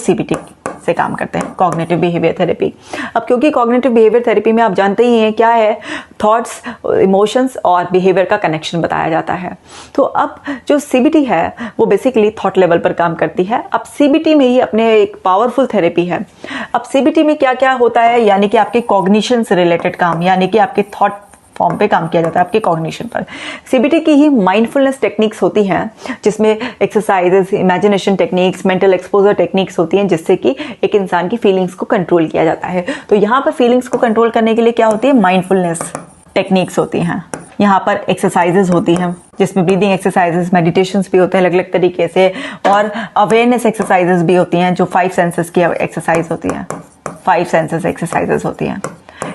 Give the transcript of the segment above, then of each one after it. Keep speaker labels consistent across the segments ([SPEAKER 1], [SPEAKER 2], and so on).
[SPEAKER 1] CBT से काम करते हैं, कॉग्निटिव बिहेवियर थेरेपी। अब क्योंकि कॉग्निटिव बिहेवियर थेरेपी में आप जानते ही हैं क्या है, थॉट्स, इमोशंस और बिहेवियर का कनेक्शन बताया जाता है। तो अब जो CBT है वो बेसिकली थॉट लेवल पर काम करती है। अब CBT में ही अपने एक पावरफुल थेरेपी है। अब CBT में क्या क्या होता है, यानी कि आपके कॉग्निशन से रिलेटेड काम, यानी कि आपके थॉट फॉर्म पे काम किया जाता है, आपके कॉग्निशन पर। CBT की ही माइंडफुलनेस टेक्निक्स होती हैं, जिसमें exercises, imagination techniques, mental exposure techniques होती हैं, जिससे कि एक इंसान की फीलिंग्स को कंट्रोल किया जाता है। तो यहाँ पर फीलिंग्स को कंट्रोल करने के लिए क्या होती है, माइंडफुलनेस टेक्निक्स होती हैं। यहाँ पर एक्सरसाइजेस होती हैं, जिसमें ब्रीदिंग एक्सरसाइजेस, मेडिटेशंस भी होते हैं अलग अलग तरीके से, और अवेयरनेस एक्सरसाइजेस भी होती हैं, जो 5 सेंसेस की एक्सरसाइज होती हैं, 5 सेंसेस एक्सरसाइजेस होती हैं।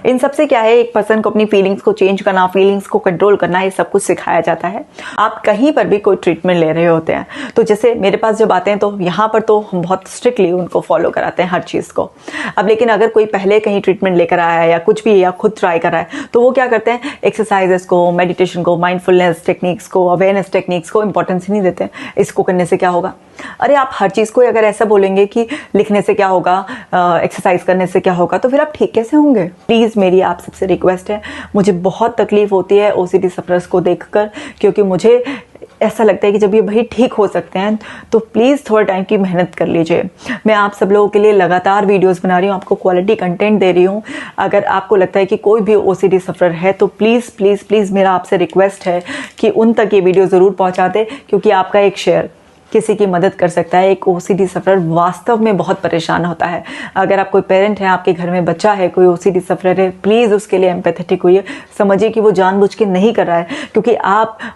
[SPEAKER 1] इन सब से क्या है, एक पर्सन को अपनी फीलिंग्स को चेंज करना, फीलिंग्स को कंट्रोल करना, ये सब कुछ सिखाया जाता है। आप कहीं पर भी कोई ट्रीटमेंट ले रहे होते हैं, तो जैसे मेरे पास जब आते हैं तो यहाँ पर तो हम बहुत स्ट्रिक्टली उनको फॉलो कराते हैं हर चीज़ को। अब लेकिन अगर कोई पहले कहीं ट्रीटमेंट लेकर आया है या कुछ भी, या खुद ट्राई कर रहा है, तो वो क्या करते हैं, एक्सरसाइजेस को, मेडिटेशन को, माइंडफुलनेस टेक्निक्स को, अवेयरनेस टेक्निक्स को इंपॉर्टेंस ही नहीं देते हैं। इसको करने से क्या होगा, अरे आप हर चीज़ को अगर ऐसा बोलेंगे कि लिखने से क्या होगा, एक्सरसाइज करने से क्या होगा, तो फिर आप ठीक कैसे होंगे। प्लीज़ मेरी आप सबसे रिक्वेस्ट है, मुझे बहुत तकलीफ होती है OCD सफरर्स को देखकर, क्योंकि मुझे ऐसा लगता है कि जब ये भाई ठीक हो सकते हैं तो प्लीज़ थोड़ा टाइम की मेहनत कर लीजिए। मैं आप सब लोगों के लिए लगातार वीडियोस बना रही हूँ, आपको क्वालिटी कंटेंट दे रही हूँ। अगर आपको लगता है कि कोई भी OCD सफरर है तो प्लीज़ प्लीज़ प्लीज़ मेरा आपसे रिक्वेस्ट है कि उन तक ये वीडियो ज़रूर पहुँचा दे, क्योंकि आपका एक शेयर किसी की मदद कर सकता है। एक OCD सफरर वास्तव में बहुत परेशान होता है। अगर आप कोई पेरेंट है, आपके घर में बच्चा है कोई OCD सफरर है, प्लीज़ उसके लिए एम्पैथेटिक होइए, समझिए कि वो जानबूझ के नहीं कर रहा है। क्योंकि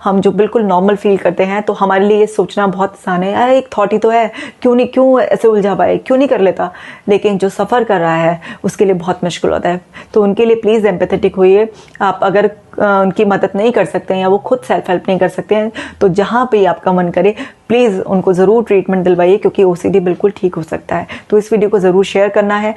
[SPEAKER 1] हम जो बिल्कुल नॉर्मल फील करते हैं, तो हमारे लिए ये सोचना बहुत आसान है, यार एक थॉट ही तो है, क्यों ऐसे उलझा पाए, क्यों नहीं कर लेता। लेकिन जो सफ़र कर रहा है उसके लिए बहुत मुश्किल होता है। तो उनके लिए प्लीज़ एम्पैथेटिक होइए। आप अगर उनकी मदद नहीं कर सकते हैं या वो खुद सेल्फ हेल्प नहीं कर सकते हैं, तो जहाँ पे आपका मन करे प्लीज़ उनको ज़रूर ट्रीटमेंट दिलवाइए, क्योंकि OCD बिल्कुल ठीक हो सकता है। तो इस वीडियो को ज़रूर शेयर करना है।